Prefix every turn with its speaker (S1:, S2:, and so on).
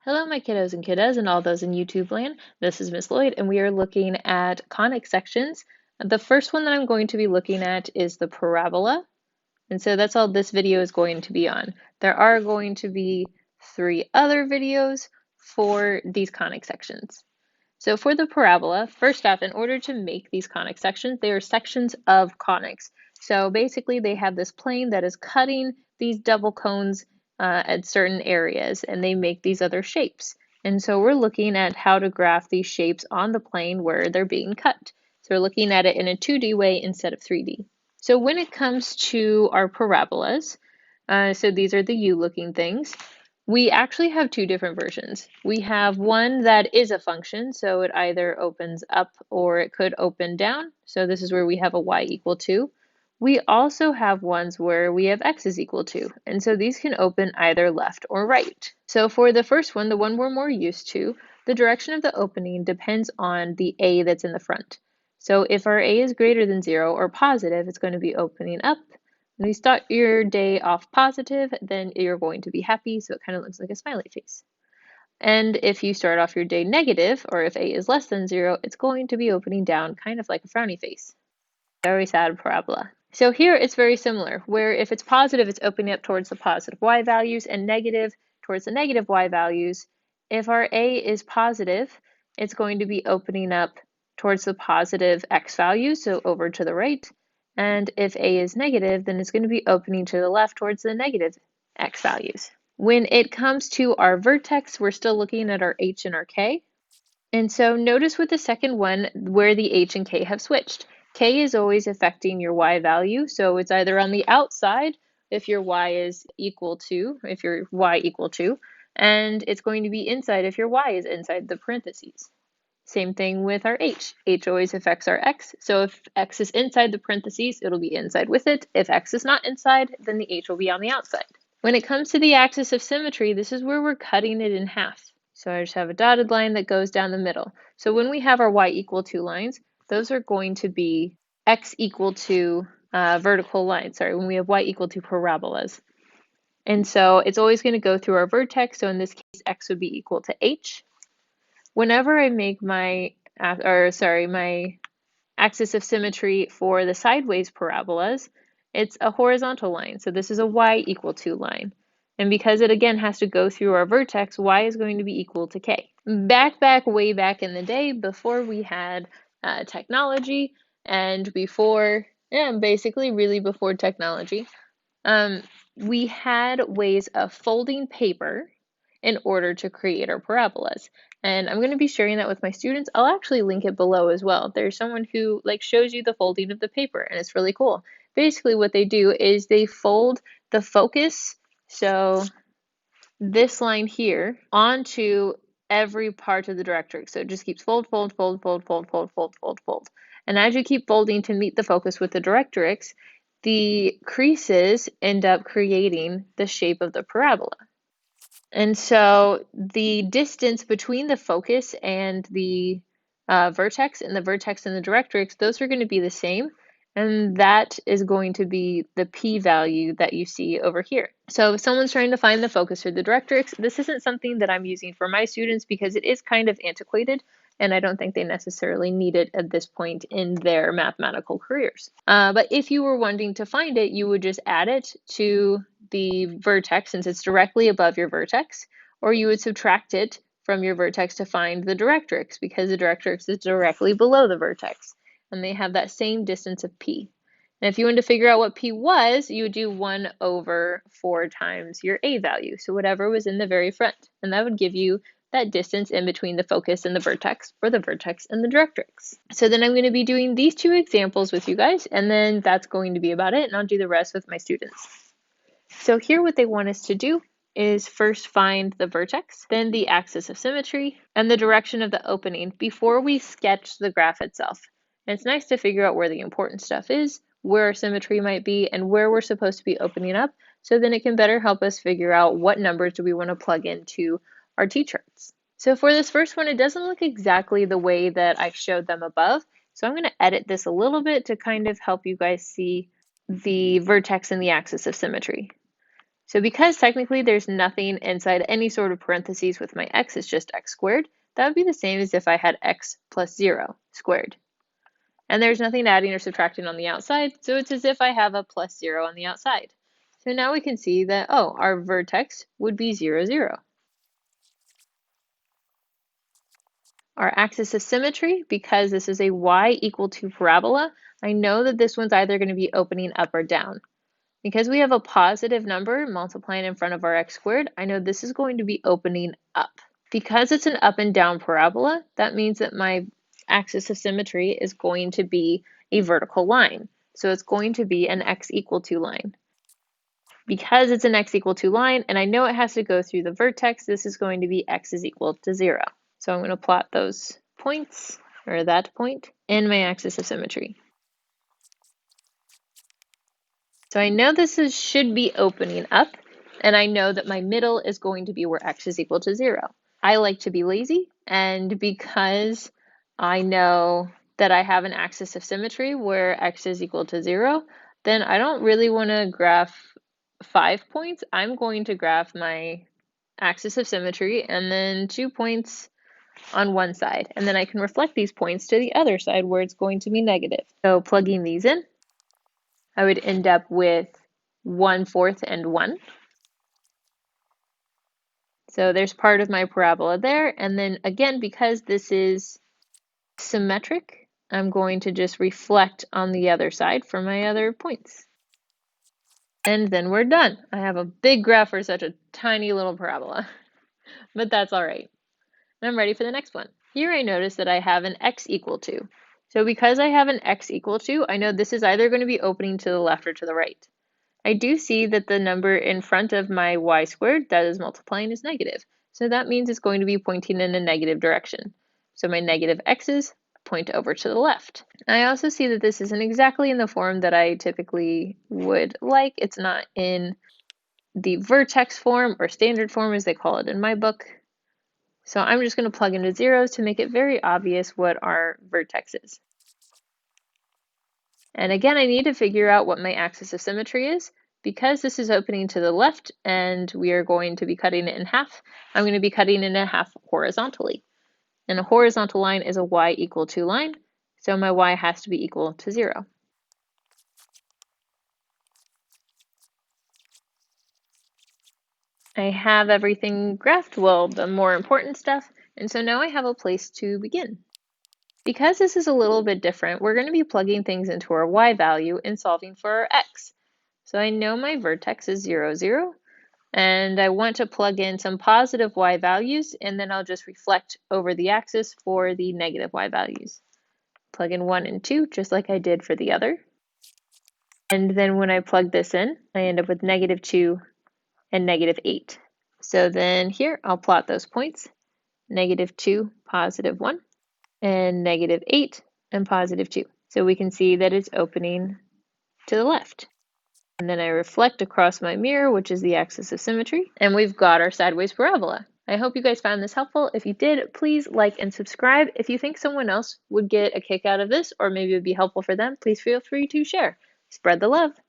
S1: Hello, my kiddos and kiddas, and all those in YouTube land. This is Miss Lloyd, and we are looking at conic sections. The first one that I'm going to be looking at is the parabola, and so that's all this video is going to be on. There are going to be 3 other videos for these conic sections. So for the parabola, first off, in order to make these conic sections, they are sections of conics. So basically, they have this plane that is cutting these double cones at certain areas, and they make these other shapes. And so we're looking at how to graph these shapes on the plane where they're being cut. So we're looking at it in a 2D way instead of 3D. So when it comes to our parabolas, so these are the U-looking things, we actually have 2 different versions. We have one that is a function, so it either opens up or it could open down. So this is where we have a y equal 2. We also have ones where we have x is equal to, and so these can open either left or right. So for the first one, the one we're more used to, the direction of the opening depends on the a that's in the front. So if our a is greater than 0 or positive, it's going to be opening up. When you start your day off positive, then you're going to be happy, so it kind of looks like a smiley face. And if you start off your day negative, or if a is less than 0, it's going to be opening down, kind of like a frowny face. Very sad parabola. So here it's very similar, where if it's positive, it's opening up towards the positive y values, and negative towards the negative y values. If our a is positive, it's going to be opening up towards the positive x values, so over to the right. And if a is negative, then it's going to be opening to the left towards the negative x values. When it comes to our vertex, we're still looking at our h and our k. And so notice with the second one where the h and k have switched. K is always affecting your y value, so it's either on the outside if your y is equal to, if your y equal to, and it's going to be inside if your y is inside the parentheses. Same thing with our h. H always affects our x, so if x is inside the parentheses, it'll be inside with it. If x is not inside, then the h will be on the outside. When it comes to the axis of symmetry, this is where we're cutting it in half. So I just have a dotted line that goes down the middle. So when we have our y equal to lines, those are going to be x equal to vertical lines. Sorry, when we have y equal to parabolas. And so it's always going to go through our vertex. So in this case, x would be equal to h. Whenever I make my axis of symmetry for the sideways parabolas, it's a horizontal line. So this is a y equal to line. And because it again has to go through our vertex, y is going to be equal to k. Way back in the day, before we had technology, and basically really before technology, we had ways of folding paper in order to create our parabolas. And I'm going to be sharing that with my students. I'll actually link it below as well. There's someone who shows you the folding of the paper, and it's really cool. Basically what they do is they fold the focus, so this line here, onto every part of the directrix. So it just keeps fold, fold, fold, fold, fold, fold, fold, fold, fold. And as you keep folding to meet the focus with the directrix, the creases end up creating the shape of the parabola. And so the distance between the focus and the vertex and the directrix, those are going to be the same. And that is going to be the p-value that you see over here. So if someone's trying to find the focus or the directrix, this isn't something that I'm using for my students because it is kind of antiquated, and I don't think they necessarily need it at this point in their mathematical careers. But if you were wanting to find it, you would just add it to the vertex since it's directly above your vertex, or you would subtract it from your vertex to find the directrix because the directrix is directly below the vertex, and they have that same distance of p. And if you wanted to figure out what p was, you would do 1 over 4 times your a value, so whatever was in the very front, and that would give you that distance in between the focus and the vertex, or the vertex and the directrix. So then I'm going to be doing these 2 examples with you guys, and then that's going to be about it, and I'll do the rest with my students. So here what they want us to do is first find the vertex, then the axis of symmetry, and the direction of the opening before we sketch the graph itself. And it's nice to figure out where the important stuff is, where our symmetry might be, and where we're supposed to be opening up, so then it can better help us figure out what numbers do we want to plug into our t-charts. So for this first one, it doesn't look exactly the way that I showed them above, so I'm going to edit this a little bit to kind of help you guys see the vertex and the axis of symmetry. So because technically there's nothing inside any sort of parentheses with my x, it's just x squared, that would be the same as if I had x plus 0 squared. And there's nothing adding or subtracting on the outside, so it's as if I have a plus 0 on the outside. So now we can see that, oh, our vertex would be 0, 0. Our axis of symmetry, because this is a y equal to parabola, I know that this one's either going to be opening up or down. Because we have a positive number multiplying in front of our x squared, I know this is going to be opening up. Because it's an up and down parabola, that means that my axis of symmetry is going to be a vertical line. So it's going to be an x equal to line. Because it's an x equal to line, and I know it has to go through the vertex, this is going to be x is equal to 0. So I'm going to plot those points, or that point, in my axis of symmetry. So I know this should be opening up, and I know that my middle is going to be where x is equal to 0. I like to be lazy, and because I know that I have an axis of symmetry where x is equal to 0, then I don't really want to graph 5 points. I'm going to graph my axis of symmetry and then 2 points on one side, and then I can reflect these points to the other side where it's going to be negative. So plugging these in, I would end up with 1/4 and 1. So there's part of my parabola there, and then again, because this is symmetric, I'm going to just reflect on the other side for my other points. And then we're done. I have a big graph for such a tiny little parabola, but that's all right. And I'm ready for the next one. Here I notice that I have an x equal to. So because I have an x equal to, I know this is either going to be opening to the left or to the right. I do see that the number in front of my y squared that is multiplying is negative. So that means it's going to be pointing in a negative direction. So my negative x's point over to the left. I also see that this isn't exactly in the form that I typically would like. It's not in the vertex form or standard form as they call it in my book. So I'm just going to plug into zeros to make it very obvious what our vertex is. And again, I need to figure out what my axis of symmetry is. Because this is opening to the left and we are going to be cutting it in half, I'm going to be cutting it in half horizontally. And a horizontal line is a y equal to line, so my y has to be equal to 0. I have everything graphed, well, the more important stuff, and so now I have a place to begin. Because this is a little bit different, we're going to be plugging things into our y value and solving for our x. So I know my vertex is 0, 0, and I want to plug in some positive y values, and then I'll just reflect over the axis for the negative y values. Plug in 1 and 2, just like I did for the other. And then when I plug this in, I end up with -2 and -8. So then here, I'll plot those points, -2, +1, and -8 and +2. So we can see that it's opening to the left. And then I reflect across my mirror, which is the axis of symmetry, and we've got our sideways parabola. I hope you guys found this helpful. If you did, please like and subscribe. If you think someone else would get a kick out of this, or maybe it would be helpful for them, please feel free to share. Spread the love.